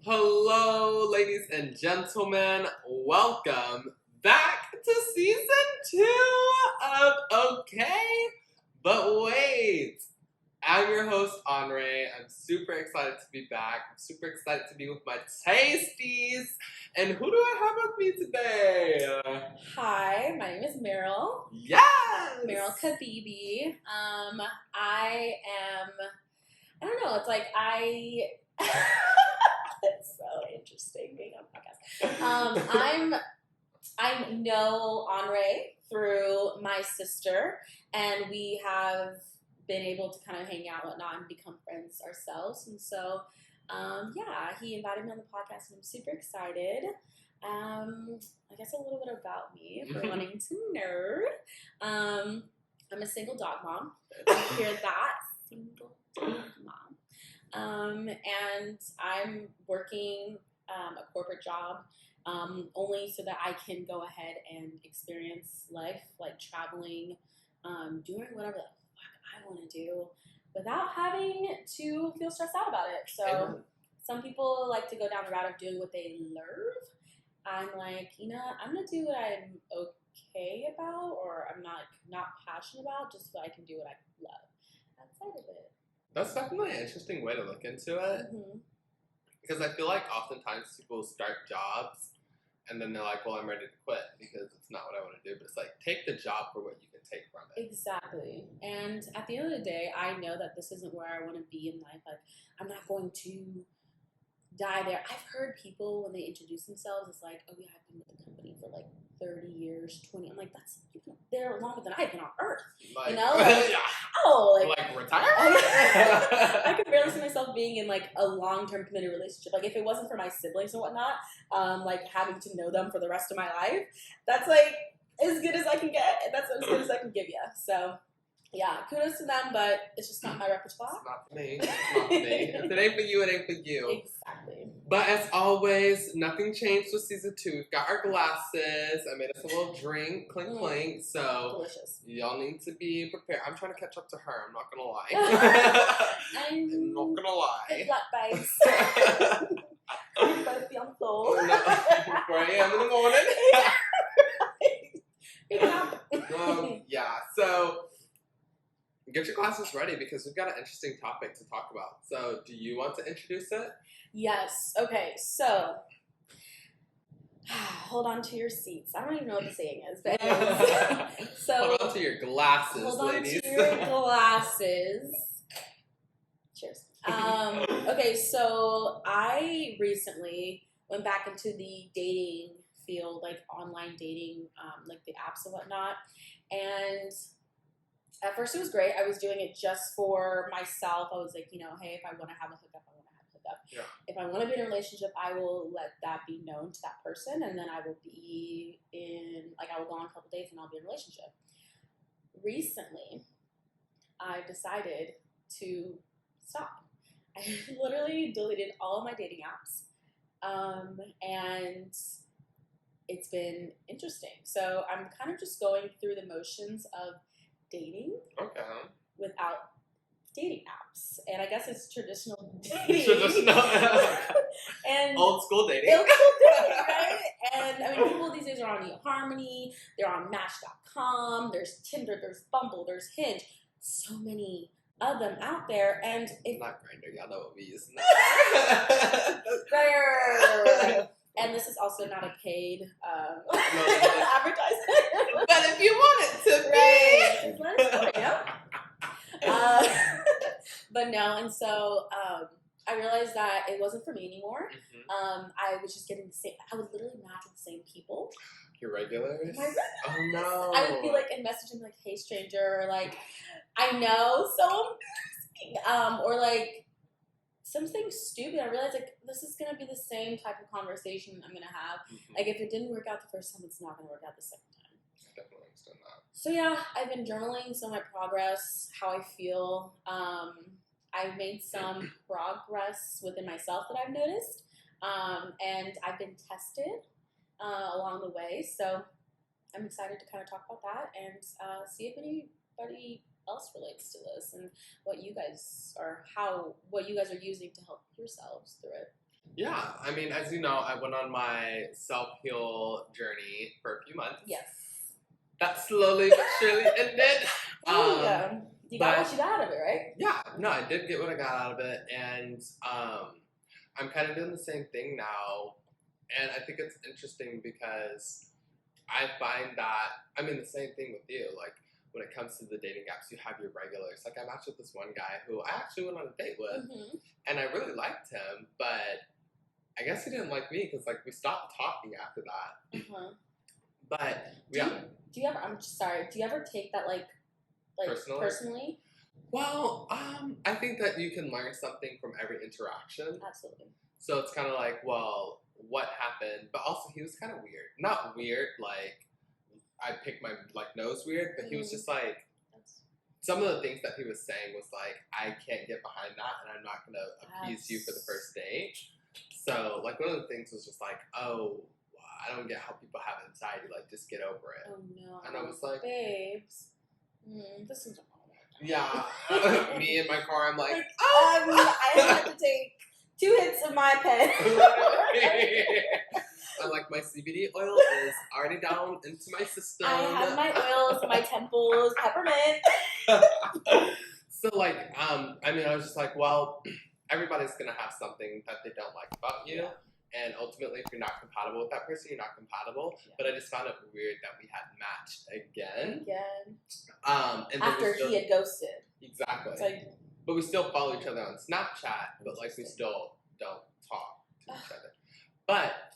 Hello, ladies and gentlemen. Welcome back to season 2 of Okay, But Wait. I'm your host, Andre. I'm super excited to be back. I'm super excited to be with my Tasties. And who do I have with me today? Hi, my name is Merryl. Yes! Merryl Kibibi. I don't know, it's like it's so interesting being on a podcast. I know Andre through my sister, and we have been able to kind of hang out and whatnot and become friends ourselves. And so, he invited me on the podcast, and I'm super excited. I guess a little bit about me for wanting to nerd. I'm a single dog mom. You hear that? Single dog mom. And I'm working a corporate job only so that I can go ahead and experience life, like traveling, doing whatever the fuck I want to do without having to feel stressed out about it. So some people like to go down the route of doing what they love. I'm like, I'm going to do what I'm okay about or I'm not passionate about just so I can do what I love outside of it. That's definitely an interesting way to look into it. Mm-hmm. Because I feel like oftentimes people start jobs and then they're like, well, I'm ready to quit because it's not what I want to do. But it's like, take the job for what you can take from it. Exactly. And at the end of the day, I know that this isn't where I want to be in life. Like, I'm not going to die there. I've heard people when they introduce themselves, it's like, oh yeah, I've been with the company for like 30 years, 20. I'm like, you've been there longer than I've been on Earth. Like, Like retire? I could barely see myself being in like a long-term committed relationship. Like if it wasn't for my siblings and whatnot, like having to know them for the rest of my life, that's like as good as I can get. That's as good as I can give you. So yeah, kudos to them, but it's just not my repertoire. It's not for me. It's not for me. If it ain't for you, it ain't for you. Exactly. But as always, nothing changed with season 2. We've got our glasses. I made us a little drink, clink clink. So delicious. Y'all need to be prepared. I'm trying to catch up to her. I'm not gonna lie. I'm not gonna lie. Black bags. We both be on the floor. No, 4 a.m. in the morning. Yeah. So. Get your glasses ready because we've got an interesting topic to talk about. So, do you want to introduce it? Yes. Okay. So, hold on to your seats. I don't even know what the saying is, but anyways. So hold on to your glasses, hold ladies. On to your glasses. Cheers. Okay. So I recently went back into the dating field, like online dating, like the apps and whatnot, and. At first, it was great. I was doing it just for myself. I was like, hey, if I want to have a hookup, I want to have a hookup. Yeah. If I want to be in a relationship, I will let that be known to that person, and then I will be I will go on a couple dates, and I'll be in a relationship. Recently, I decided to stop. I literally deleted all of my dating apps, and it's been interesting. So I'm kind of just going through the motions of dating without dating apps, and I guess it's traditional dating. And old school dating. Right? And I mean, people these days are on eHarmony, they're on Match.com, there's Tinder, there's Bumble, there's Hinge, so many of them out there, and not Grindr, y'all know what we use. And this is also not a paid advertisement. But if you want it to be. Right. But no, and so I realized that it wasn't for me anymore. Mm-hmm. I was just getting the same. I would literally match with the same people. Your regulars? My regulars. Oh no. I would be like and message them like, "Hey stranger," like, I know, so embarrassing. Or like something stupid. I realized like this is gonna be the same type of conversation I'm gonna have. Mm-hmm. Like if it didn't work out the first time, it's not gonna work out the second time. I definitely understand that. So yeah, I've been journaling some of my progress, how I feel. I've made some progress within myself that I've noticed, and I've been tested along the way. So I'm excited to kind of talk about that and see if anybody else relates to this and what you guys are using to help yourselves through it. Yeah, I mean, as you know, I went on my self-heal journey for a few months. Yes. That slowly but surely ended. Yeah. You got but what you got out of it, right? yeah, no, I did get what I got out of it, and I'm kind of doing the same thing now, and I think it's interesting because I find that, I mean, the same thing with you, like, when it comes to the dating apps, you have your regulars. Like, I matched with this one guy who I actually went on a date with, and I really liked him, but I guess he didn't like me because, like, we stopped talking after that. But do you ever? I'm just sorry. Do you ever take that like personally? Well, I think that you can learn something from every interaction. Absolutely. So it's kind of like, well, what happened? But also, he was kind of weird. Not weird, like I picked my nose weird, but he was just like. Some of the things that he was saying was like, I can't get behind that, and I'm not gonna appease you for the first date. So, like, one of the things was just like, oh, I don't get how people have anxiety. Like, just get over it. Oh no. And I was like, babes, this is. Yeah, me in my car, I'm like, I have to take 2 hits of my pen. I'm like, my CBD oil is already down into my system. I have my oils, my temples, peppermint. So, like, I mean, I was just like, well, everybody's gonna have something that they don't like about you. And ultimately, if you're not compatible with that person, you're not compatible. Yeah. But I just found it weird that we had matched again. And after he had ghosted. Exactly. It's like, but we still follow each other on Snapchat, but like we still don't talk to each other. But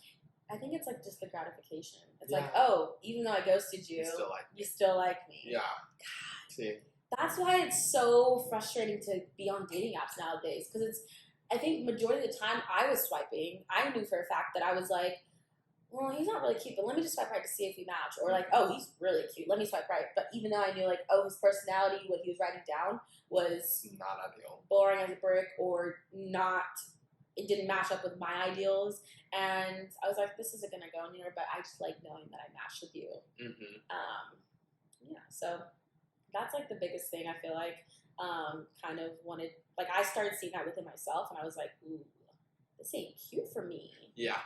I think it's like just the gratification. It's like, oh, even though I ghosted you, you still like me. Yeah. God. See. That's why it's so frustrating to be on dating apps nowadays, because it's. I think majority of the time I was swiping, I knew for a fact that I was like, well, he's not really cute, but let me just swipe right to see if we match. Or like, oh, he's really cute, let me swipe right. But even though I knew like, oh, his personality, what he was writing down was not ideal, boring as a brick, or not, it didn't match up with my ideals. And I was like, this isn't gonna go anywhere, but I just like knowing that I matched with you. Yeah, so that's like the biggest thing I feel like. Kind of wanted, like, I started seeing that within myself, and I was like, ooh, this ain't cute for me. Yeah.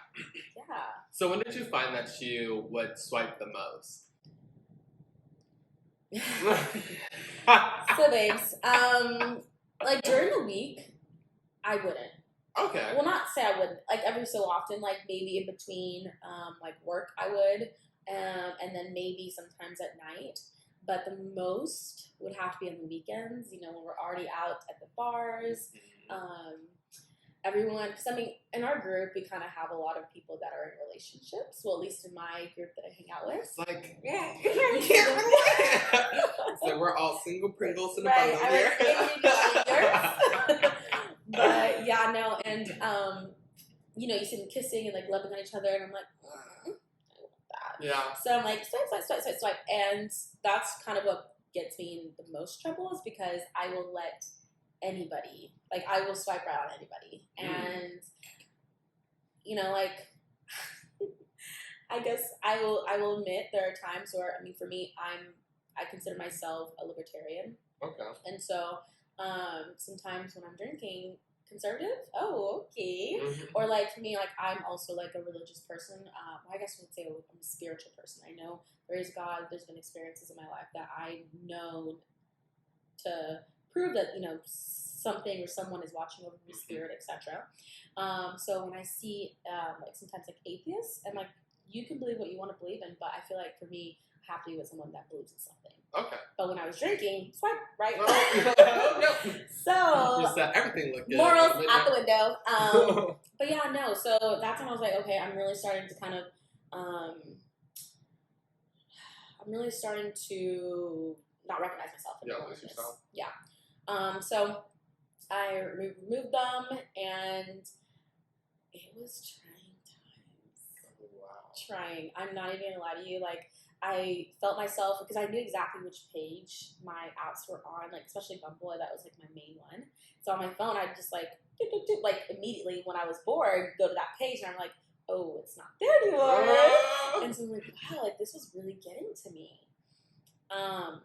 Yeah. So when did you find that you would swipe the most? So, babes, like, during the week, I wouldn't. Okay. Well, not say I wouldn't. Like, every so often, like, maybe in between, like, work, I would, and then maybe sometimes at night. But the most would have to be on the weekends, you know, when we're already out at the bars. Everyone, because I mean, in our group, we kind of have a lot of people that are in relationships. Well, at least in my group that I hang out with. It's like, you can't relate. So we're all single Pringles in the bundle here. But yeah, no, and you know, you see them kissing and like loving on each other, and I'm like, I want that. Yeah. So I'm like, swipe, and that's kind of what gets me in the most trouble, is because I will let anybody, like, I will swipe right on anybody. And you know, like, I guess I will admit there are times where, I mean, for me, I consider myself a libertarian. Okay. And so sometimes when I'm drinking, conservative, okay. Or like, for me, like, I'm also like a religious person. I guess I would say I'm a spiritual person. I know there is God. There's been experiences in my life that I know to prove that, you know, something or someone is watching over me, spirit, etc. So when I see like sometimes like atheists, and like, you can believe what you want to believe in, but I feel like for me, I have to be with someone that believes in something. Okay. But when I was drinking, swipe right. So just everything looked good. Morals out the window. But yeah, no. So that's when I was like, okay, I'm really starting to kind of, I'm really starting to not recognize myself. Lose yourself. Yeah. So I removed them, and it was trying times. Wow. Trying. I'm not even gonna lie to you. Like, I felt myself, because I knew exactly which page my apps were on, like, especially Bumble, that was like my main one. So on my phone, I'd just like immediately when I was bored, go to that page, and I'm like, oh, it's not there anymore. And so I'm like, wow, like, this was really getting to me. I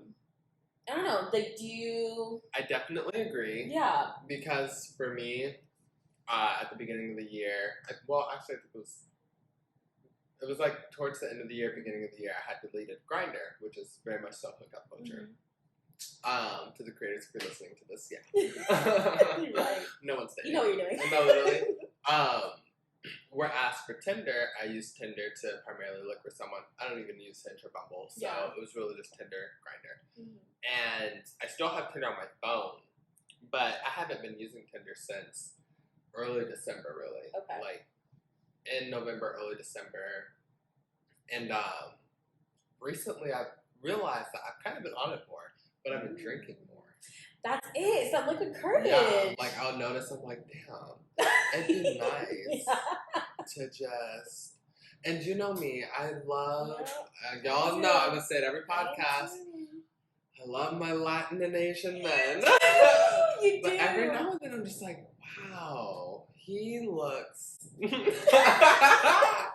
don't know, like, do you... I definitely agree. Yeah. Because for me, at the beginning of the year. Well, actually, it was like towards the end of the year, beginning of the year, I had deleted Grindr, which is very much so hookup culture. To the creators, if you're listening to this, yeah. Right. No one's dating. You know what you're doing. No, literally. Whereas for Tinder, I use Tinder to primarily look for someone. I don't even use Hinge or Bumble, so it was really just Tinder, Grindr. And I still have Tinder on my phone, but I haven't been using Tinder since early December, really. Okay. Like in November, early December. And recently I've realized that I've kind of been on it more, but I've been drinking more. That's it. It's that liquid courage. Yeah, like I'll notice, I'm like, damn, it'd be nice to just, and you know me, I love, y'all know, I would say it every podcast, I love my Latin and Asian men. You But do. every now and then I'm just like, wow, he looks, I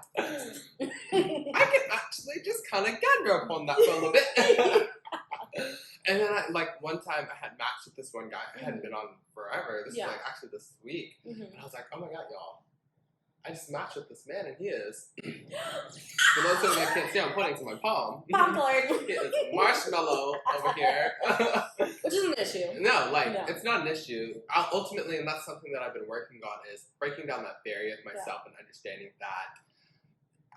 can actually just kind of gander upon that for a little bit. And then one time I had matched with this one guy. I hadn't been on forever. This was actually this week. And I was like, oh my God, y'all. I just matched with this man and he is, for those of you that can't see, I'm pointing to my palm. Popcorn. He is marshmallow over here. Which is an issue. No, it's not an issue. Ultimately, and that's something that I've been working on, is breaking down that barrier of myself and understanding that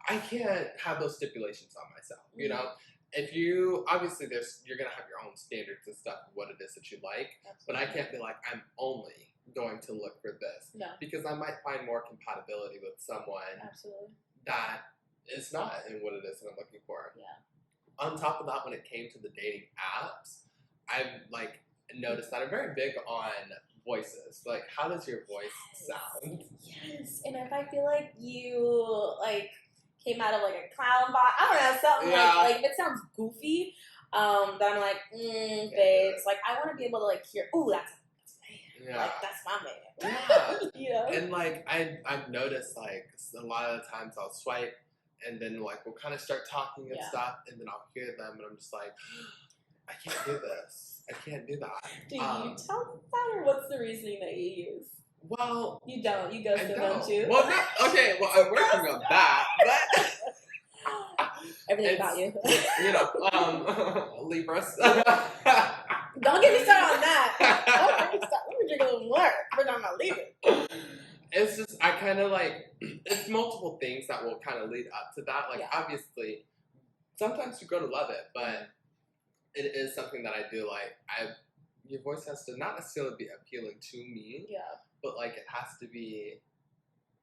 I can't have those stipulations on myself, you know? If you, obviously you're going to have your own standards and stuff, what it is that you like, but I can't be like, I'm only going to look for this. No. Because I might find more compatibility with someone that is not in what it is that I'm looking for. Yeah. On top of that, when it came to the dating apps, I've noticed that I'm very big on voices. Like, how does your voice sound? Yes. And if I feel like you, came out of a clown box, I don't know, something like if it sounds goofy, then I'm like, babes, I want to be able to hear, ooh, that's man. Yeah. That's my man. Yeah. You know? And I've noticed a lot of the times I'll swipe and then we'll kind of start talking and stuff, and then I'll hear them and I'm just like, I can't do this. I can't do that. Do you tell them that, or what's the reasoning that you use? Well, you don't. You ghost them, don't you? Well, okay. Well, I'm working on that, but everything about you. You know, Libras. Don't get me started on that. Let me drink a little more. But I'm not leaving. It's just I kind of it's multiple things that will kind of lead up to that. Obviously, sometimes you grow to love it, but it is something that I do like. Your voice has to not necessarily be appealing to me. Yeah. But it has to be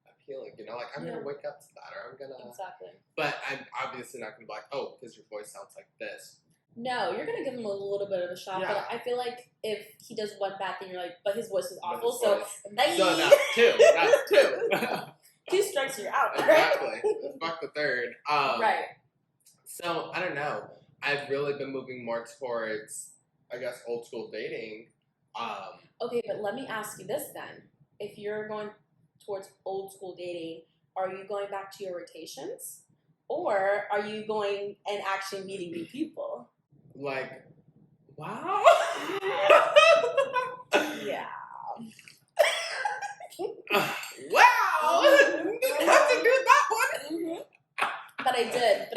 appealing, you know. I'm gonna wake up to that, or I'm gonna But I'm obviously not gonna be like, oh, because your voice sounds like this. No, you're gonna give him a little bit of a shot. But I feel like if he does one bad thing, you're like, but his voice is awful. So that's two. That's two. 2 strikes, you're out. Exactly. Fuck the third. Right. So I don't know. I've really been moving more towards, I guess, old school dating. Okay, but let me ask you this then. If you're going towards old school dating, are you going back to your rotations? Or are you going and actually meeting new people? Wow. Yeah. Wow! Didn't have to do that one. But I did.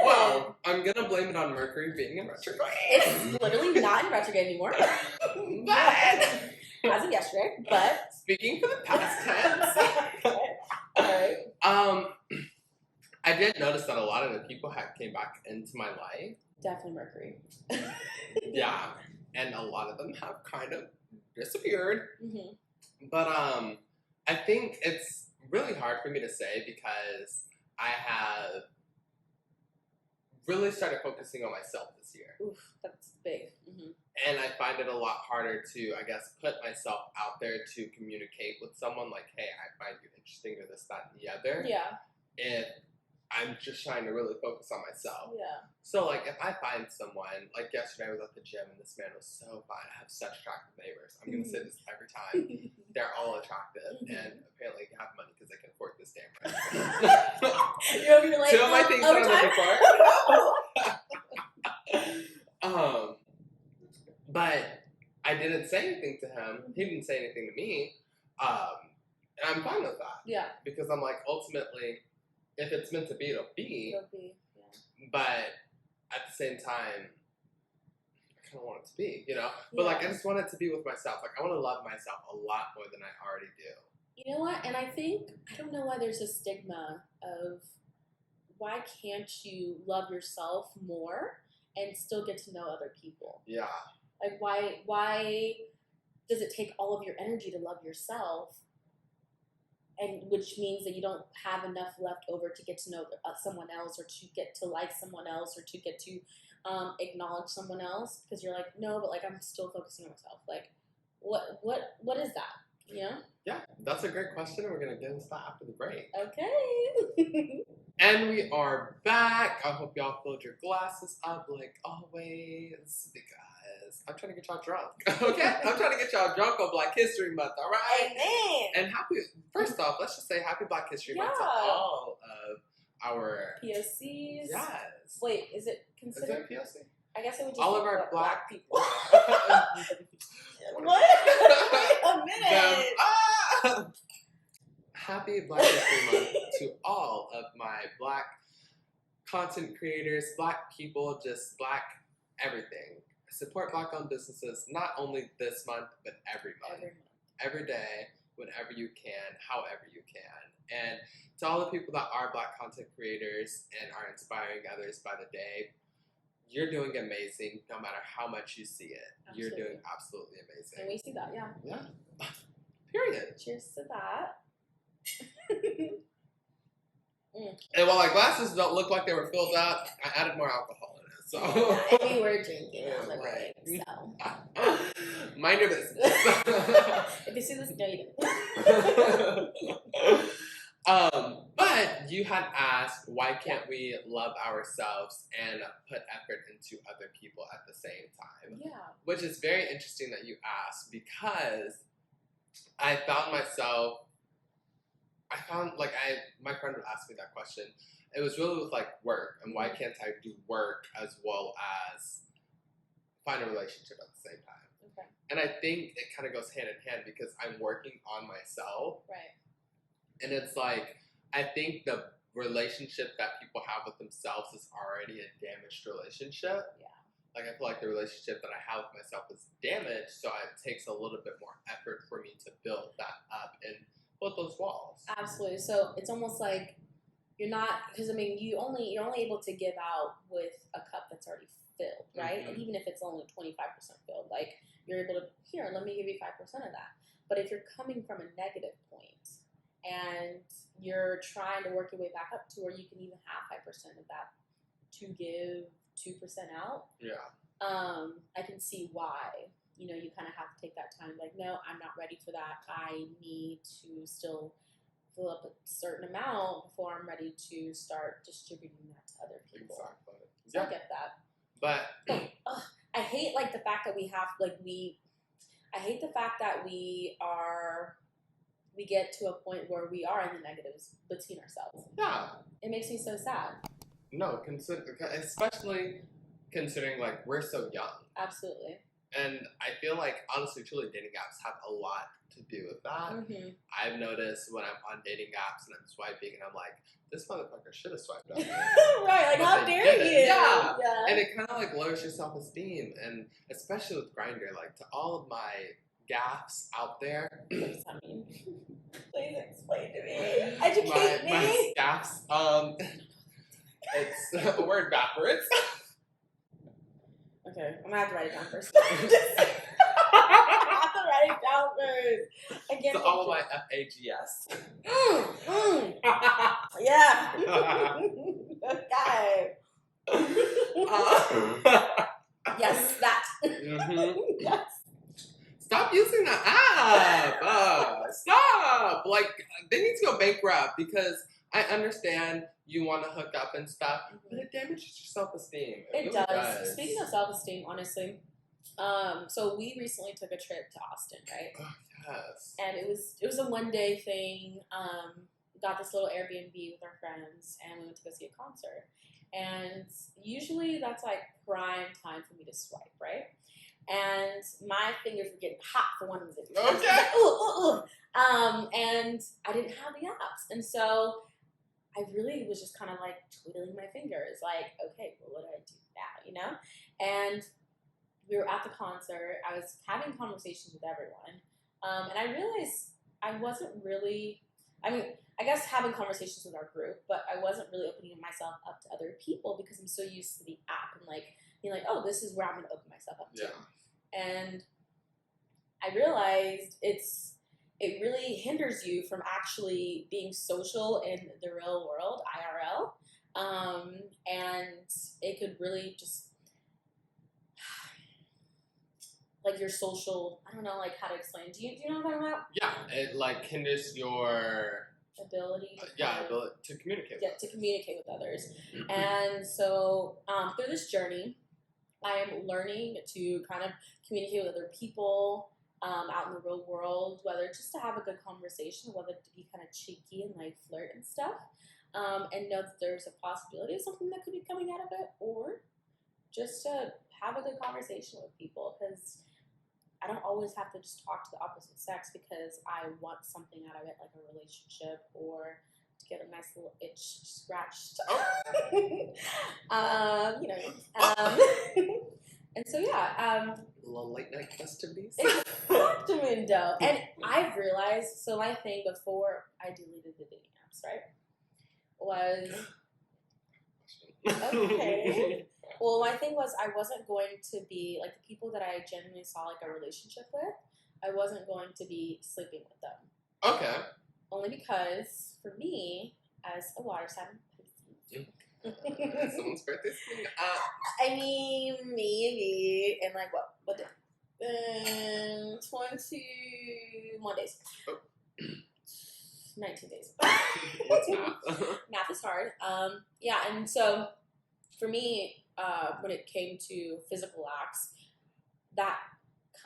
Well, I'm gonna blame it on Mercury being in retrograde. It's literally not in retrograde anymore. But as of yesterday. But speaking for the past tense. Alright. I did notice that a lot of the people came back into my life. Definitely Mercury. Yeah. And a lot of them have kind of disappeared. But I think it's really hard for me to say because I have really started focusing on myself this year. Oof, that's big. And I find it a lot harder to, I guess, put myself out there to communicate with someone like, hey, I find you interesting or this, that, and the other. Yeah. If I'm just trying to really focus on myself. Yeah. So, if I find someone, yesterday I was at the gym and this man was so fine. I have such attractive neighbors. I'm going to say this every time. They're all attractive and apparently have money because they can afford this damn rent. You're like, 2 of my things that I'm looking for. But I didn't say anything to him. He didn't say anything to me. I'm fine with that. Yeah. Because I'm like, ultimately, if it's meant to be, it'll be. It'll be, yeah. But at the same time, I kind of want it to be, you know? But, like, I just want it to be with myself. Like, I want to love myself a lot more than I already do. You know what? And I think, I don't know why there's a stigma of why can't you love yourself more and still get to know other people? Yeah. Like, why does it take all of your energy to love yourself? And which means that you don't have enough left over to get to know someone else, or to get to like someone else, or to get to acknowledge someone else, because you're like, no, but like I'm still focusing on myself. Like, what is that? You know? Yeah, that's a great question, and we're gonna get into that after the break. Okay. And we are back. I hope y'all filled your glasses up like always, because I'm trying to get y'all drunk. Okay? I'm trying to get y'all drunk on Black History Month, all right? Amen. And first off, let's just say happy Black History Month to all of our POCs. Yes. Wait, is it Is considered? it POC? I guess it would just All be of our Black people. What? Wait a minute. Happy Black History Month to all of my Black content creators, Black people, just Black everything. Support Black-owned businesses, not only this month, but every month. Every day, whenever you can, however you can. And to all the people that are Black content creators and are inspiring others by the day, you're doing amazing no matter how much you see it. Absolutely. You're doing absolutely amazing. And we see that, yeah. Yeah. Period. Cheers to that. And while my glasses don't look like they were filled up, I added more alcohol in it. So We were drinking on the break, so. Mind your business. If you see this, no, you don't. But you had asked, why can't we love ourselves and put effort into other people at the same time? Yeah. Which is very interesting that you asked, because I found myself, my friend would ask me that question. It was really with like work, and why can't I do work as well as find a relationship at the same time? Okay. And I think it kind of goes hand in hand, because I'm working on myself. Right. And it's like, I think the relationship that people have with themselves is already a damaged relationship. Yeah. Like, I feel like the relationship that I have with myself is damaged, so it takes a little bit more effort for me to build that up and build those walls. Absolutely. So it's almost like you're not, because I mean, you're only able to give out with a cup that's already filled, right? Mm-hmm. And even if it's only 25% filled, like you're able to, here, let me give you 5% of that. But if you're coming from a negative point and you're trying to work your way back up to where you can even have 5% of that to give 2% out, Yeah. I can see why, you kind of have to take that time. Like, no, I'm not ready for that. I need to still fill up a certain amount before I'm ready to start distributing that to other people. Exactly. So I get that. But I hate like the fact that we get to a point where we are in the negatives between ourselves. yeah. It makes me so sad. No, especially considering like we're so young. Absolutely. And I feel like, honestly, truly, dating apps have a lot to do with that. Mm-hmm. I've noticed when I'm on dating apps and I'm swiping and I'm like, this motherfucker should have swiped up. Right, like, But how they dare didn't. you? Yeah. Yeah. And it kind of like lowers your self-esteem. And especially with Grindr, like, to all of my gaffs out there. What does that mean? Please explain to me. Educate me. My gaffs. It's a word backwards. Okay, I'm gonna have to write it down first. I have to write it down first. I can't. So all of my FAGS. Yeah. Okay. Yes, that. Mm-hmm. Yes. Stop using the app. Stop. Like, they need to go bankrupt, because I understand you want to hook up and stuff, but it damages your self-esteem. It really does. Speaking of self-esteem, honestly, so we recently took a trip to Austin, right? Oh, yes. And it was a 1-day thing. Got this little Airbnb with our friends, and we went to go see a concert. And usually that's like prime time for me to swipe, right? and my fingers were getting hot for one of them. Okay. And I didn't have the apps, and so I really was just kind of like twiddling my fingers, like, okay, well, what do I do now, And we were at the concert. I was having conversations with everyone, and I realized I wasn't really. I mean, I guess having conversations with our group, but I wasn't really opening myself up to other people because I'm so used to the app and like being like, oh, this is where I'm going to open myself up to. Yeah. And I realized it really hinders you from actually being social in the real world, IRL. And it could really just, like your social, I don't know, like how to explain. Do you know what I'm talking about? Yeah, it like hinders your ability to communicate. Yeah, to communicate with others. And so through this journey, I am learning to kind of communicate with other people out in the real world, whether just to have a good conversation, whether to be kind of cheeky and like flirt and stuff, and know that there's a possibility of something that could be coming out of it, or just to have a good conversation with people, because I don't always have to just talk to the opposite sex because I want something out of it, like a relationship or to get a nice little itch scratched. And so yeah, little late night festivities. Exactly, and I've realized, so my thing before I deleted the dating apps, right, was okay. Well, my thing was I wasn't going to be, like, the people that I genuinely saw, like, a relationship with, I wasn't going to be sleeping with them. Okay. Only because, for me, as a water sign, someone's birthday's coming up. I mean, maybe in, like, what day? 21 days. Oh. 19 days. What's math? Math is hard. Yeah, and so, for me, when it came to physical acts, that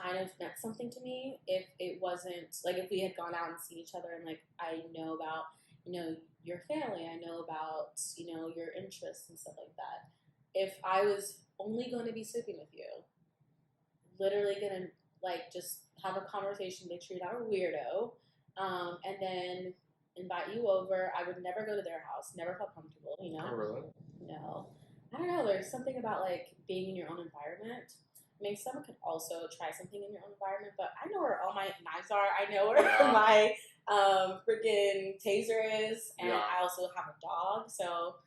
kind of meant something to me. If it wasn't, like, if we had gone out and seen each other and, like, I know about, your family, I know about, your interests and stuff like that. If I was only going to be sleeping with you, literally going to, like, just have a conversation, make sure you're not a weirdo, and then invite you over, I would never go to their house, never felt comfortable, Oh, really? No. I don't know, there's something about, like, being in your own environment. I mean, someone could also try something in your own environment, but I know where all my knives are. I know where my freaking taser is, and I also have a dog, so,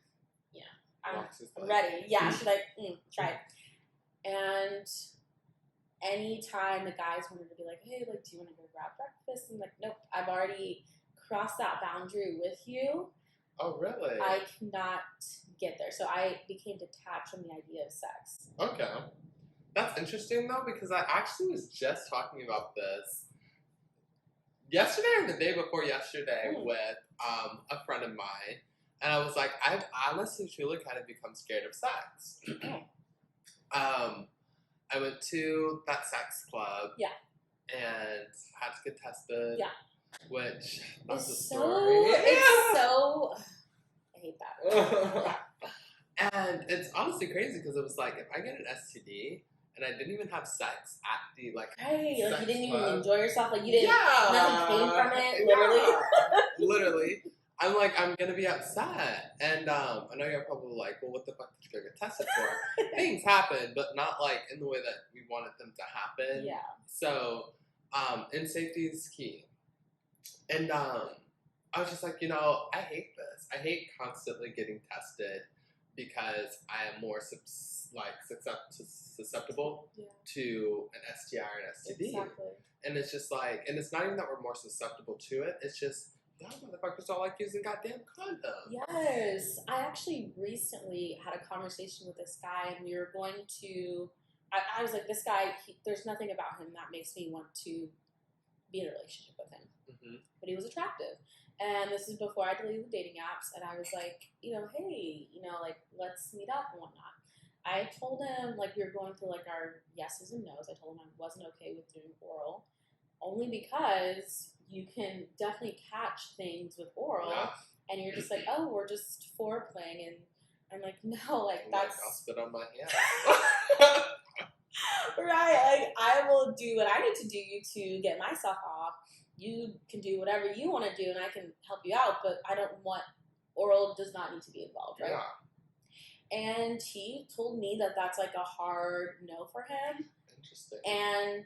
I'm ready. Yeah, she's like, try it. And anytime the guys wanted to be like, hey, like, do you want to go grab breakfast? I'm like, nope, I've already crossed that boundary with you. Oh, really? I cannot get there. So I became detached from the idea of sex. Okay. That's interesting, though, because I actually was just talking about this yesterday or the day before yesterday with a friend of mine. And I was like, I've honestly truly kind of become scared of sex. I went to that sex club. Yeah. And had to get tested. Yeah. Which, that's a story. It's so... I hate that. And it's honestly crazy because it was like, if I get an STD and I didn't even have sex at the, like, right, like, you didn't even enjoy yourself, like, you didn't, nothing came from it, literally. Literally. I'm like, I'm gonna be upset. And I know you're probably like, well, what the fuck did you go get tested for? Things happen, but not, like, in the way that we wanted them to happen. Yeah. So, and safety is key. And I was just like, I hate this. I hate constantly getting tested because I am more susceptible to an STI or an STD. Exactly. And it's just like, and it's not even that we're more susceptible to it. It's just, y'all motherfuckers don't like using goddamn condoms. Yes. I actually recently had a conversation with this guy, and we were going to, I was like, this guy, there's nothing about him that makes me want to be in a relationship with him. Mm-hmm. But he was attractive. And this is before I deleted the dating apps, and I was like, hey, like, let's meet up and whatnot. I told him, like, we were going through, like, our yeses and nos. I told him I wasn't okay with doing oral, only because you can definitely catch things with oral, and you're just like, oh, we're just foreplaying, and I'm like, no, like, that's... Like, I'll spit on my hand. Right, like I will do what I need to do to get myself off. You can do whatever you want to do, and I can help you out. But I don't want oral does not need to be involved, right? Yeah. And he told me that that's like a hard no for him. Interesting. And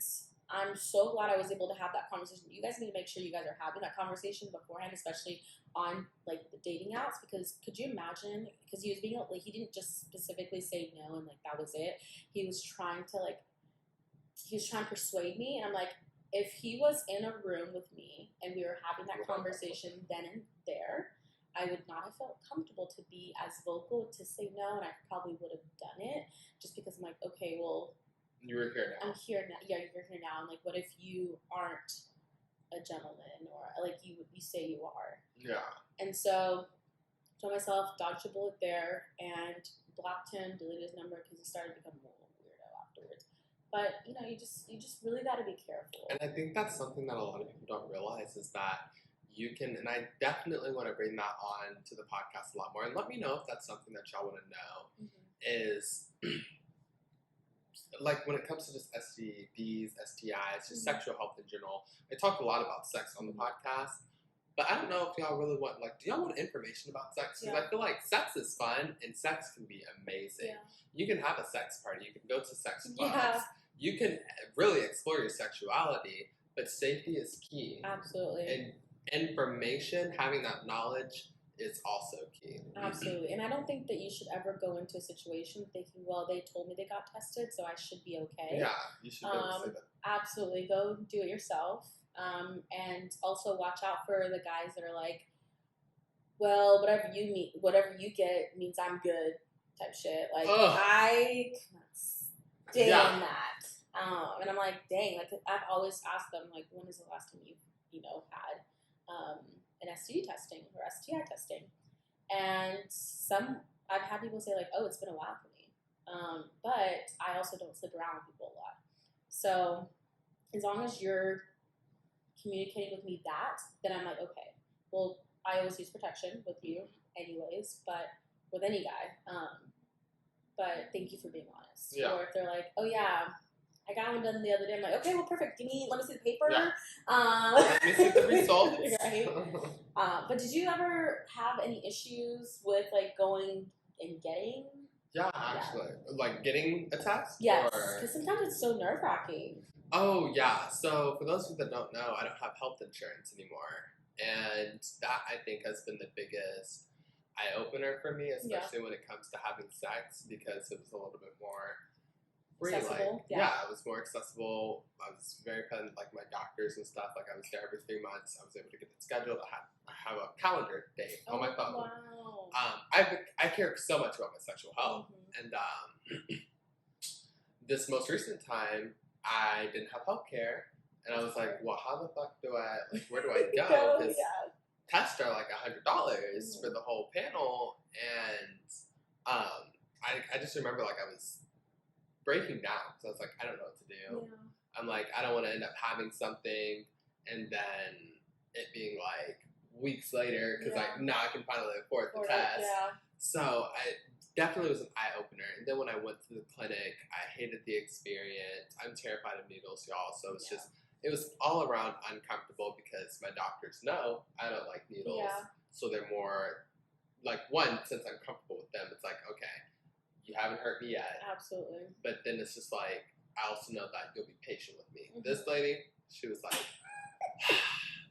I'm so glad I was able to have that conversation. You guys need to make sure you guys are having that conversation beforehand, especially on like the dating apps. Because could you imagine? Because he was being like, he didn't just specifically say no and like that was it. He was trying to persuade me, and I'm like, if he was in a room with me and we were having that conversation then and there, I would not have felt comfortable to be as vocal to say no, and I probably would have done it just because I'm like, okay, well, you're here now. I'm here now. Yeah, you're here now. And like, what if you aren't a gentleman, or like you say you are? Yeah. And so, told myself, dodged a bullet there, and blocked him, deleted his number because he started becoming a little weirdo afterwards. But you know, you just really got to be careful. And I think that's something that a lot of people don't realize is that you can, and I definitely want to bring that on to the podcast a lot more. And let me know if that's something that y'all want to know. Is like when it comes to just STDs, STIs, just sexual health in general. I talk a lot about sex on the podcast, but I don't know if y'all really want, like, do y'all want information about sex? Because I feel like sex is fun and sex can be amazing. Yeah. You can have a sex party, you can go to sex clubs, Yeah. you can really explore your sexuality, but safety is key. Absolutely. And information, having that knowledge is also key. Absolutely. And I don't think that you should ever go into a situation thinking, well, they told me they got tested, so I should be okay. Yeah, you should be able to say that. Absolutely. Go do it yourself. And also watch out for the guys that are like, well, whatever you get means I'm good type shit. Like, I cannot stand that. And I'm like, dang, like I've always asked them, like, when is the last time you had an STD testing or STI testing? And I've had people say like, oh, it's been a while for me. But I also don't sleep around with people a lot. So as long as you're communicating with me that, then I'm like, okay, well, I always use protection with you anyways, but with any guy. But thank you for being honest. Yeah. Or if they're like, oh yeah, I got one done the other day. I'm like, okay, well, perfect. Let me see the paper. Yeah. Let me see the results. Right. But did you ever have any issues with like going and getting? Yeah, actually, like getting a test. Yes, because sometimes it's so nerve wracking. Oh yeah. So for those of you that don't know, I don't have health insurance anymore, and that I think has been the biggest eye opener for me, especially when it comes to having sex, because it was a little bit more free. Accessible, like it was more accessible. I was very friendly, like my doctors and stuff. Like I was there every 3 months. I was able to get it scheduled. I have a calendar date on my phone. Wow. I care so much about my sexual health, and this most recent time I didn't have health care, and I was like, well, how the fuck where do I go? Because tests are like $100 for the whole panel, and I just remember like I was breaking down because I was like, I don't know what to do. Yeah. I'm like, I don't want to end up having something and then it being like weeks later because like now I can finally afford the test. Yeah. So I definitely was an eye opener. And then when I went to the clinic, I hated the experience. I'm terrified of needles, y'all. So it's just, it was all around uncomfortable because my doctors know I don't like needles. Yeah. So they're more like, one, since I'm comfortable with them, it's like, okay, you haven't hurt me yet. Absolutely. But then it's just like, I also know that you'll be patient with me. This lady, she was like,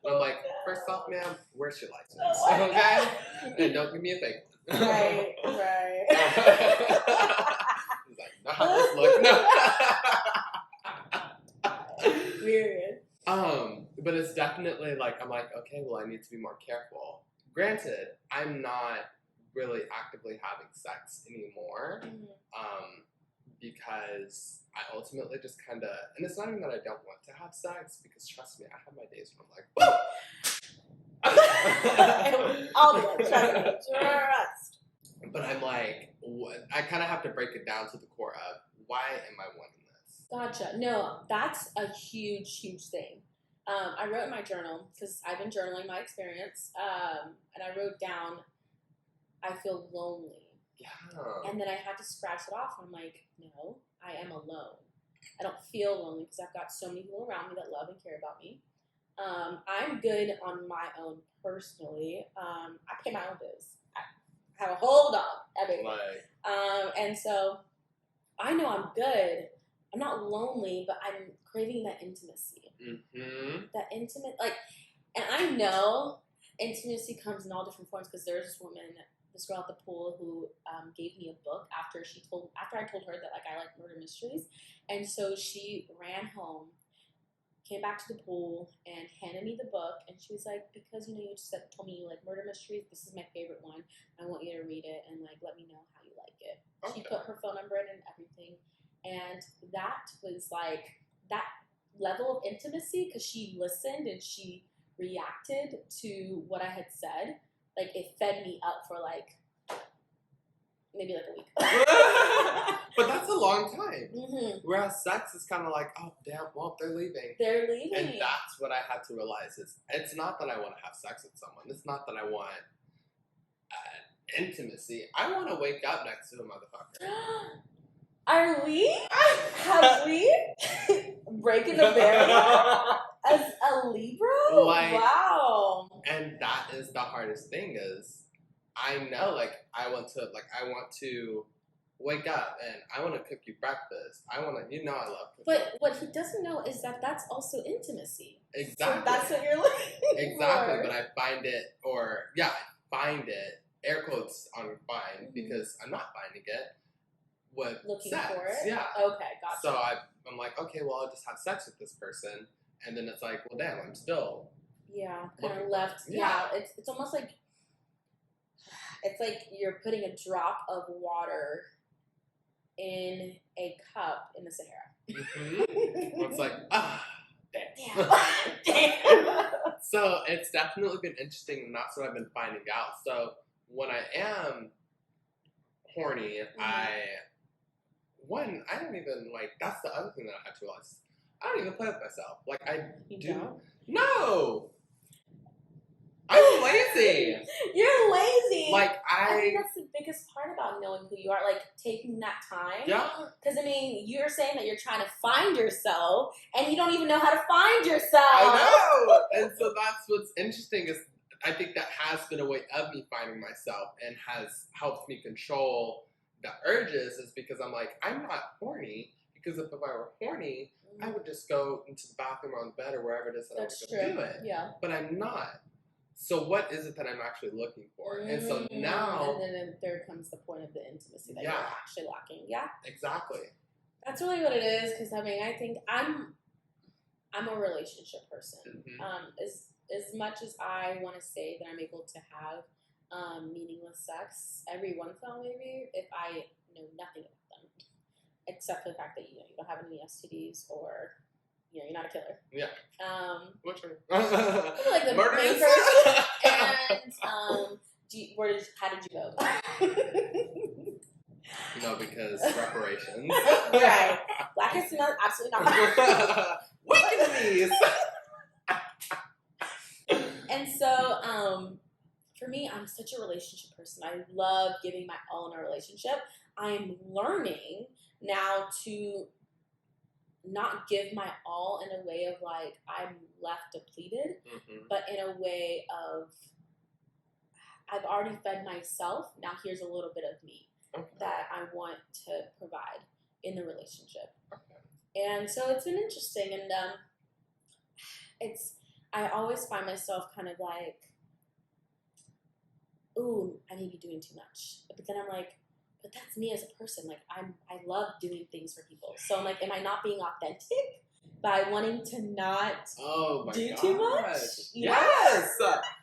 and I'm like, first off, ma'am, where's your license? Okay? And don't give me a fake one. Right. He's like, no, how this look? No. Weird. But it's definitely like, I'm like, okay, well, I need to be more careful. Granted, I'm not really actively having sex anymore, because I ultimately just kind of, and it's not even that I don't want to have sex, because trust me, I have my days when I'm like, I'll do it, trust. But I'm like, I kind of have to break it down to the core of, why am I wanting this? Gotcha. No, that's a huge thing. I wrote in my journal, because I've been journaling my experience, and I wrote down, I feel lonely. Yeah. And then I had to scratch it off, and I'm like, no, I am alone. I don't feel lonely because I've got so many people around me that love and care about me. I'm good on my own personally. I pay my own bills. I have a whole dog, everything. And so I know I'm good. I'm not lonely, but I'm craving that intimacy. Mm-hmm. That intimate, like, and I know intimacy comes in all different forms because there's this girl at the pool who gave me a book after I told her that like I like murder mysteries, and so she ran home, came back to the pool, and handed me the book, and she was like, because you just told me you like murder mysteries, this is my favorite one. I want you to read it and like let me know how you like it. Okay. She put her phone number in and everything, and that was like that level of intimacy because she listened and she reacted to what I had said. Like it fed me up for like maybe like a week. But that's a long time. Mm-hmm. Whereas sex is kind of like, oh damn, well they're leaving. They're leaving. And that's what I had to realize is it's not that I want to have sex with someone. It's not that I want intimacy. I want to wake up next to a motherfucker. Are we? Have we breaking the barrier as a Libra? Like, wow. And that is the hardest thing is I know like I want to wake up and I want to cook you breakfast. I want to, I love cooking. But what he doesn't know is that that's also intimacy. Exactly. So that's what you're looking exactly, for. but I find it, air quotes on find, because I'm not finding it with looking sex. for it? Yeah. Okay, gotcha. So I'm like, okay, well, I'll just have sex with this person. And then it's like, well, damn, I'm still. Yeah, kind of left. Yeah. It's almost like, it's like you're putting a drop of water in a cup in the Sahara. Mm-hmm. It's like, damn. Damn. So it's definitely been interesting, and that's what I've been finding out. So when I am horny, I don't even, like, that's the other thing that I had to realize. I don't even play with myself. Like, You don't? No! I'm lazy! You're lazy! Like, I think that's the biggest part about knowing who you are, like, taking that time. Yeah. Because, I mean, you're saying that you're trying to find yourself, and you don't even know how to find yourself. I know! And so that's what's interesting is I think that has been a way of me finding myself and has helped me control the urges is because I'm like, I'm not horny, because if I were horny, I would just go into the bathroom or on the bed or wherever it is that That's I would do it. Yeah. But I'm not. So what is it that I'm actually looking for? And so now... And then there comes the point of the intimacy that you're actually lacking. Yeah. Exactly. That's really what it is, because, I mean, I think I'm a relationship person. Mm-hmm. As much as I want to say that I'm able to have meaningless sex every once in a while, maybe, if I know nothing about them, except for the fact that, you don't have any STDs or... you're not a killer. Yeah. What's your like the murder? main person. And how did you go? Because reparations. Right. Black history month, absolutely not. Weaknesses. And so, for me, I'm such a relationship person. I love giving my all in a relationship. I'm learning now to not give my all in a way of like I'm left depleted, but in a way of I've already fed myself. Now here's a little bit of me that I want to provide in the relationship. And so it's been interesting, and I always find myself kind of like, ooh, I may be doing too much, but then I'm like, but that's me as a person. Like I love doing things for people. So I'm like, am I not being authentic by wanting to not do too much? Yes.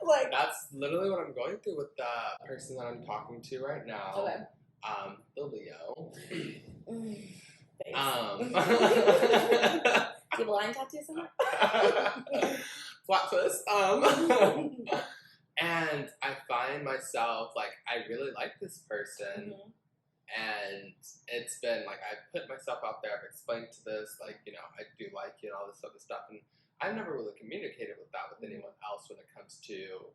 Like that's literally what I'm going through with the person that I'm talking to right now. Okay. The Leo. Do you have a line tattoo somewhere? Flat twist. And I find myself like I really like this person. And it's been like I've put myself out there, I've explained to this, like, I do like you and all this other stuff, and I've never really communicated with that with anyone else when it comes to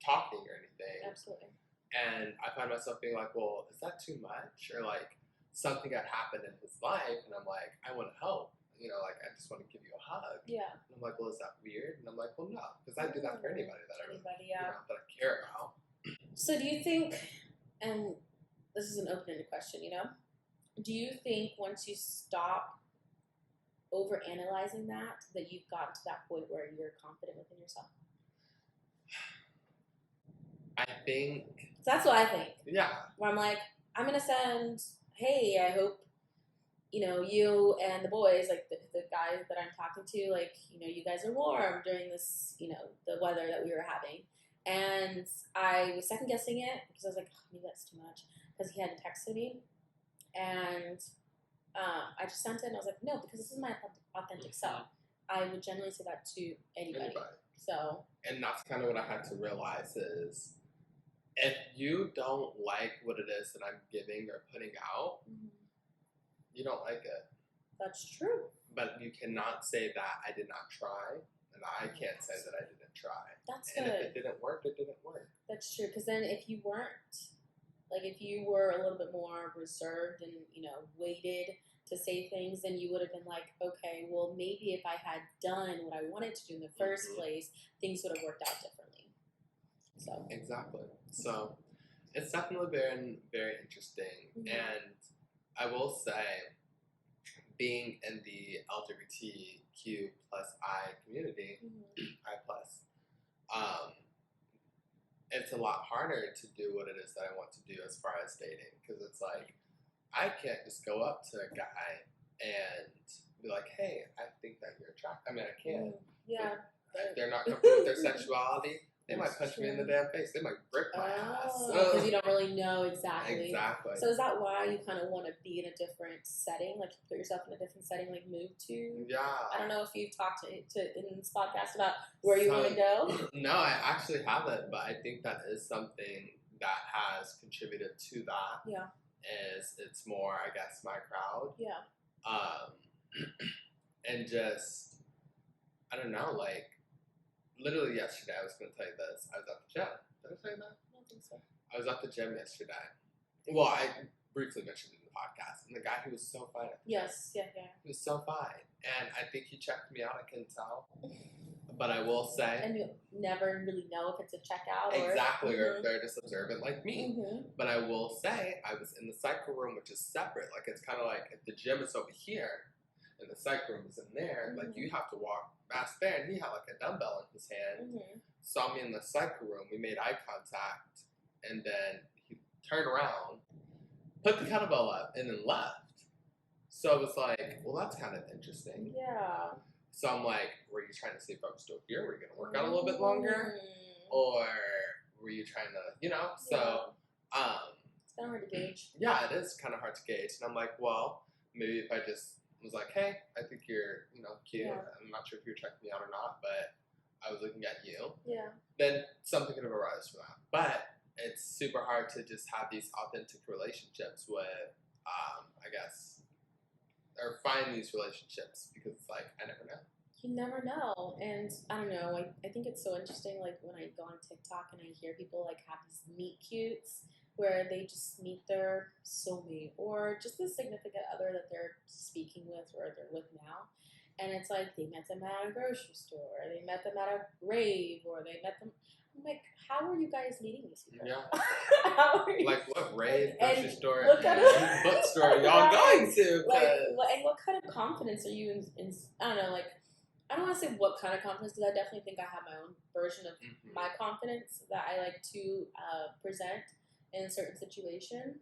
talking or anything. Absolutely. And I find myself being like, well, is that too much? Or like, something had happened in his life, and I'm like, I want to help. You know, like, I just want to give you a hug. Yeah. And I'm like, well, is that weird? And I'm like, well, no, because I do that for anybody that I really, yeah. that I care about. So do you think, and this is an open-ended question, you know, do you think once you stop overanalyzing that you've gotten to that point where you're confident within yourself? I think. So that's what I think. Yeah. Where I'm like, I'm going to send, hey, I hope, you know, you and the boys, like the guys that I'm talking to, like, you know, you guys are warm during this, you know, the weather that we were having. And I was second guessing it because I was like, oh, maybe that's too much, because he hadn't texted me. And I just sent it and I was like, no, because this is my authentic self. I would generally say that to anybody. So. And that's kind of what I had to realize is, if you don't like what it is that I'm giving or putting out, you don't like it. That's true. But you cannot say that I did not try, and I can't say that I didn't try. That's and good. If it didn't work, it didn't work. That's true, because then if you weren't, like if you were a little bit more reserved and, you know, waited to say things, then you would have been like, okay, well, maybe if I had done what I wanted to do in the first place, things would have worked out differently. So. Exactly. So it's definitely been very interesting. And I will say, being in the LGBTQ plus I community, I plus, it's a lot harder to do what it is that I want to do as far as dating, because it's like, I can't just go up to a guy and be like, hey, I think that you're attractive. I mean, I can. Yeah. If they're not comfortable with their sexuality, they might punch me in the damn face. They might break my ass. Because you don't really know exactly. Exactly. So is that why you kind of want to be in a different setting? Like, put yourself in a different setting, like move to? Yeah. I don't know if you've talked to in this podcast about where you want to go. No, I actually haven't, but I think that is something that has contributed to that. Yeah. Is it's more, I guess, my crowd. Yeah. And just, I don't know, like, literally yesterday, I was going to tell you this. I was at the gym. Did I tell you that? I don't think so. I was at the gym yesterday. Well, I briefly mentioned it in the podcast. And the guy, he was so fine. Yes, yeah. He was so fine. And I think he checked me out. I couldn't tell. But I will say. And you never really know if it's a checkout or. Exactly, or if they're just observant like me. But I will say, I was in the cycle room, which is separate. Like, it's kind of like if the gym is over here and the cycle room is in there, like, you have to walk past there. And he had like a dumbbell in his hand. Saw me in the cycle room. We made eye contact. And then he turned around, put the kettlebell up, and then left. So it was like, well, that's kind of interesting. Yeah. So I'm like, were you trying to see if I was still here? Were you going to work out a little bit longer? Or were you trying to, you know? So, it's kind of hard to gauge. Yeah, it is kind of hard to gauge. And I'm like, well, maybe if I just was like, hey, I think you're, you know, cute. Yeah. I'm not sure if you're checking me out or not, but I was looking at you. Yeah. Then something could have arisen from that. But it's super hard to just have these authentic relationships with, I guess, or find these relationships, because it's like, I never know. You never know. And I don't know, I think it's so interesting, like when I go on TikTok and I hear people like have these meet cutes where they just meet their soulmate or just the significant other that they're speaking with or they're with now. And it's like they met them at a grocery store, or they met them at a rave, or they met them. I'm like, how are you guys meeting these people? Yeah. How are you? Like, what rave, grocery store, what kind of bookstore y'all going to? Like, and what kind of confidence are you in? I don't know, like, I don't want to say what kind of confidence, because I definitely think I have my own version of my confidence that I like to present in a certain situation.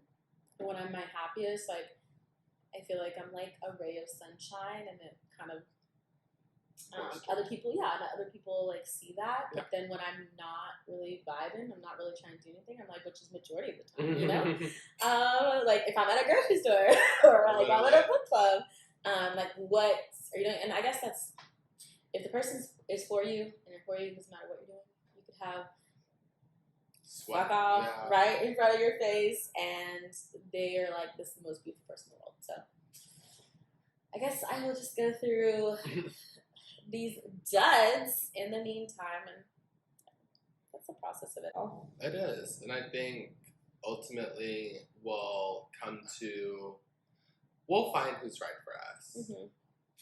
And when I'm my happiest, like, I feel like I'm like a ray of sunshine, and it kind of other people like see that. But then when I'm not really vibing, I'm not really trying to do anything, I'm like, which is majority of the time, you know. Like if I'm at a grocery store or like I'm at a book club, like what are you doing? And I guess that's, if the person is for you and for you, doesn't matter what you're doing. You could have fuck off right in front of your face, and they are like, this is the most beautiful person in the world. So I guess I will just go through these duds in the meantime, and that's the process of it all. It is, and I think ultimately we'll come to we'll find who's right for us. Mm-hmm.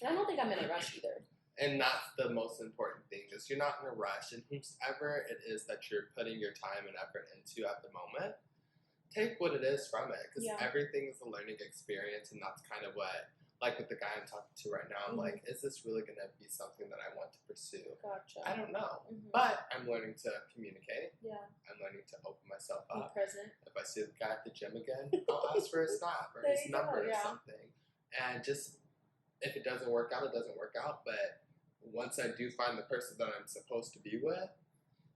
And I don't think I'm in a rush either. And that's the most important thing, is you're not in a rush. And whoever it is that you're putting your time and effort into at the moment, take what it is from it. Because everything is a learning experience. And that's kind of what, like with the guy I'm talking to right now, I'm like, is this really going to be something that I want to pursue? Gotcha. I don't know. But I'm learning to communicate. Yeah. I'm learning to open myself up. Be present. If I see the guy at the gym again, I'll ask for his snap or his number or something. And just, if it doesn't work out, it doesn't work out. But once I do find the person that I'm supposed to be with,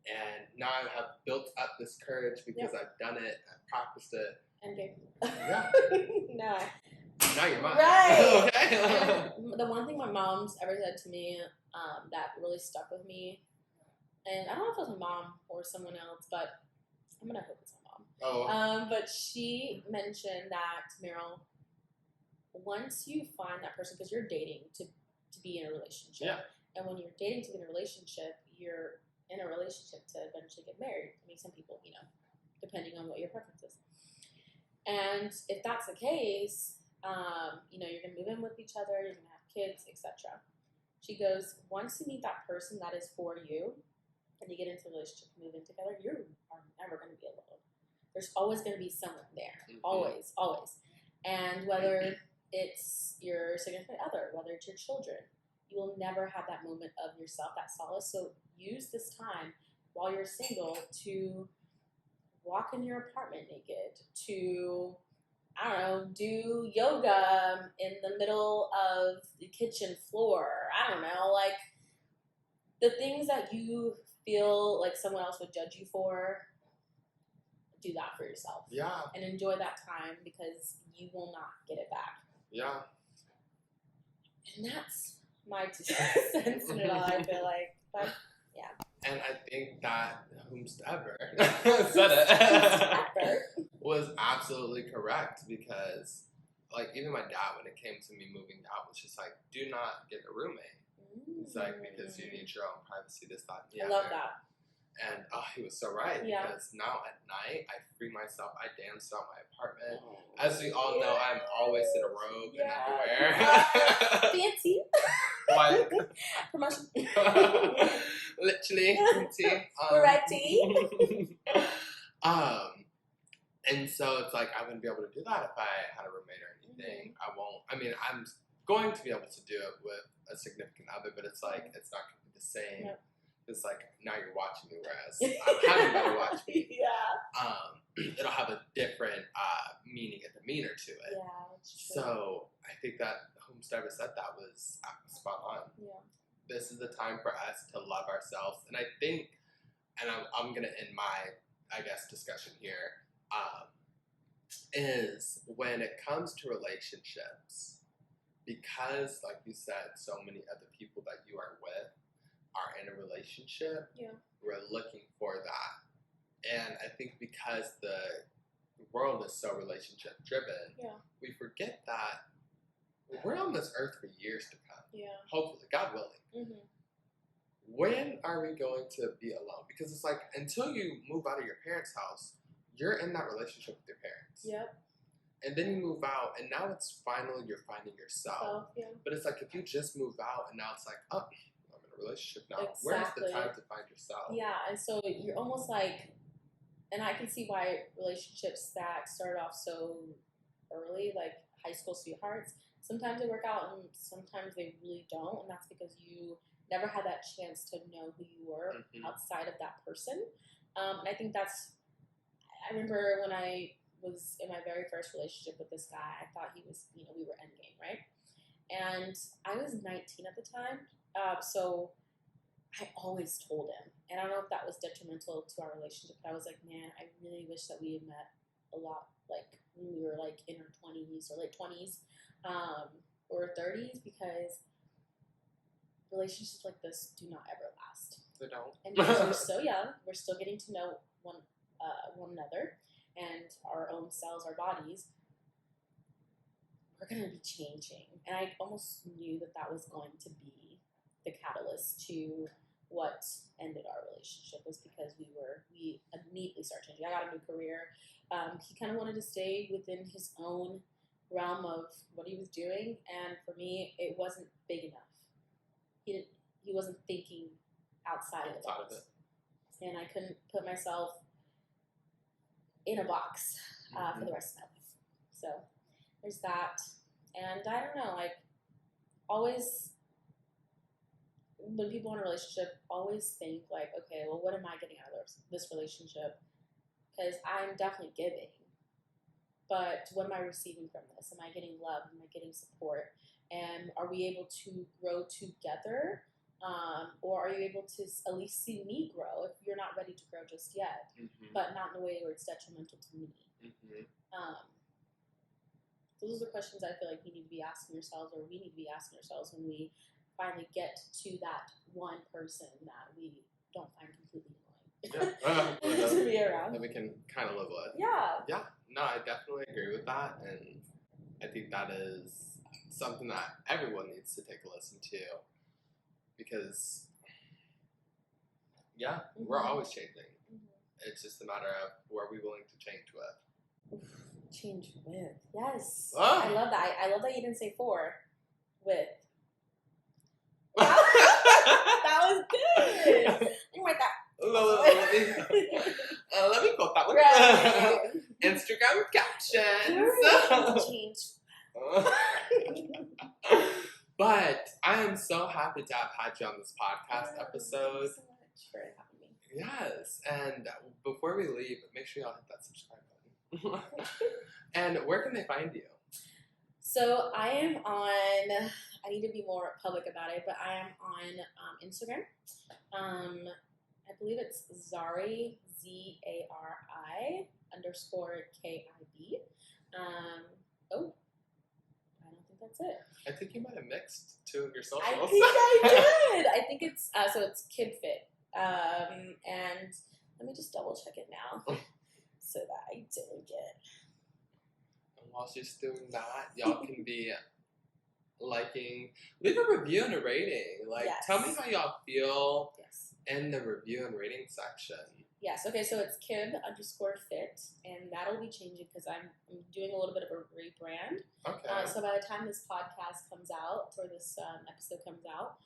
and now I have built up this courage because I've done it, I've practiced it. And Yeah. No. Now you're mine. Right. Okay. The one thing my mom's ever said to me that really stuck with me, and I don't know if it was my mom or someone else, but I'm going to hope it's my mom. Oh. But she mentioned that, Merrill, once you find that person, because you're dating to be in a relationship, and when you're dating to be in a relationship, you're in a relationship to eventually get married. I mean, some people, depending on what your preference is. And if that's the case, you're going to move in with each other, you're going to have kids, etc. She goes, once you meet that person that is for you, and you get into a relationship, move in together, you are never going to be alone. There's always going to be someone there. Always, always. And whether it's your significant other, whether it's your children, you will never have that moment of yourself, that solace. So use this time while you're single to walk in your apartment naked, to, I don't know, do yoga in the middle of the kitchen floor. I don't know, like the things that you feel like someone else would judge you for, do that for yourself. Yeah. And enjoy that time because you will not get it back. Yeah. And that's my 2 cents in it all, I feel like. But, yeah. And I think that whomsoever said it was absolutely correct, because, like, even my dad, when it came to me moving out, was just like, do not get a roommate. It's like, because you need your own privacy, this, that, and the I love that. And he was so right, because now at night, I free myself, I dance out my apartment. As we all know, I'm always in a robe and underwear. Fancy. Like, promotion. Literally, fancy. And so it's like, I wouldn't be able to do that if I had a roommate or anything. I won't. I mean, I'm going to be able to do it with a significant other, but it's like, it's not going to be the same. Yep. It's like, now you're watching me, whereas I'm having you watch me. It'll have a different meaning and demeanor to it. Yeah, that's true. So I think that whomsoever said that was spot on. Yeah. This is the time for us to love ourselves. And I think, and I'm going to end my, I guess, discussion here, is when it comes to relationships, because, like you said, so many other people that you are with are in a relationship, we're looking for that. And I think because the world is so relationship driven, we forget that we're on this earth for years to come. Hopefully, God willing. When are we going to be alone? Because it's like, until you move out of your parents' house, you're in that relationship with your parents. And then you move out, and now it's finally you're finding yourself. But it's like, if you just move out, and now it's like, oh, I'm in a relationship now. Exactly. Where's the time to find yourself? Yeah, and so you're almost like, and I can see why relationships that start off so early, like high school sweethearts, sometimes they work out and sometimes they really don't. And that's because you never had that chance to know who you were outside of that person. And I think I remember when I was in my very first relationship with this guy, I thought he was, we were endgame, right? And I was 19 at the time. So I always told him, and I don't know if that was detrimental to our relationship, but I was like, man, I really wish that we had met a lot, like when we were like in our 20s or late 20s, or 30s, because relationships like this do not ever last. They don't. And because we're so young, we're still getting to know one another and our own selves, our bodies. We're going to be changing. And I almost knew that was going to be the catalyst to what ended our relationship, was because we immediately started changing. I got a new career. He kind of wanted to stay within his own realm of what he was doing, and for me, it wasn't big enough. He wasn't thinking outside of the box, and I couldn't put myself in a box for the rest of my life. So there's that, and I don't know, like always. When people in a relationship, always think like, okay, well, what am I getting out of this relationship? Because I'm definitely giving, but what am I receiving from this? Am I getting love? Am I getting support? And are we able to grow together? Or are you able to at least see me grow if you're not ready to grow just yet, but not in a way where it's detrimental to me? Those are the questions I feel like we need to be asking ourselves, or we need to be asking ourselves when we finally get to that one person that we don't find completely annoying to be around. That we can kind of live with. Yeah. Yeah. No, I definitely agree with that, and I think that is something that everyone needs to take a listen to, because we're always changing. It's just a matter of who are we willing to change with. Change with. Yes. Oh. I love that. I love that you didn't say for. With. That was good. You write that. Let me quote that one. Right. Instagram captions. Change. But I am so happy to have had you on this podcast episode. Thank you so much for having me. Yes, and before we leave, make sure y'all hit that subscribe button. And where can they find you? So I am on, I need to be more public about it, but I am on Instagram. I believe it's Zari, Zari _KIB. Oh, I don't think that's it. I think you might have mixed two of your socials. I think I did. I think it's, so it's KibFit. And let me just double check it now so that I didn't get. And while she's doing that, y'all can be leave a review and a rating. Tell me how y'all feel in the review and rating section. Yes, okay, so it's Kib _fit, and that'll be changing because I'm doing a little bit of a rebrand. Okay. So by the time this podcast comes out, or this episode comes out,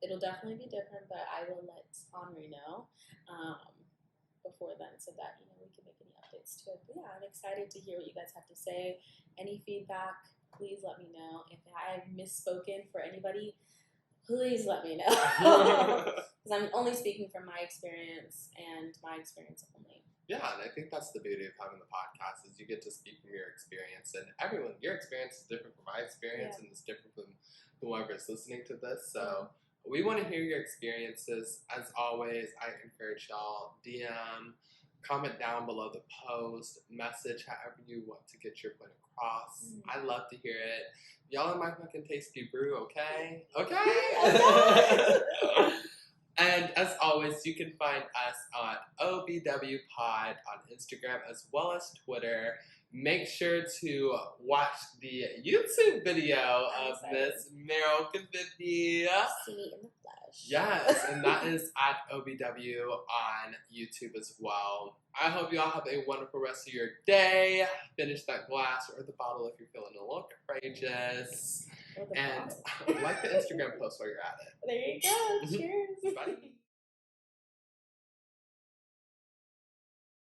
it'll definitely be different, but I will let Henri know before then so that, we can make any updates to it. But yeah, I'm excited to hear what you guys have to say. Any feedback, please let me know. If I've misspoken for anybody, please let me know. Because I'm only speaking from my experience and my experience only. Yeah, and I think that's the beauty of having the podcast is you get to speak from your experience. And your experience is different from my experience, and it's different from whoever's listening to this. So we want to hear your experiences. As always, I encourage y'all, DM, comment down below the post, message however you want to get your point across. I love to hear it. Y'all are my fucking Tasty Brew, okay? Okay? And as always, you can find us on love.Pod on Instagram as well as Twitter. Make sure to watch the YouTube video of Miss Merryl Kibibi. See me in the flesh. Yes, and that is at OBW on YouTube as well. I hope you all have a wonderful rest of your day. Finish that glass or the bottle if you're feeling a little courageous. And like the Instagram post while you're at it. There you go. Cheers. Bye.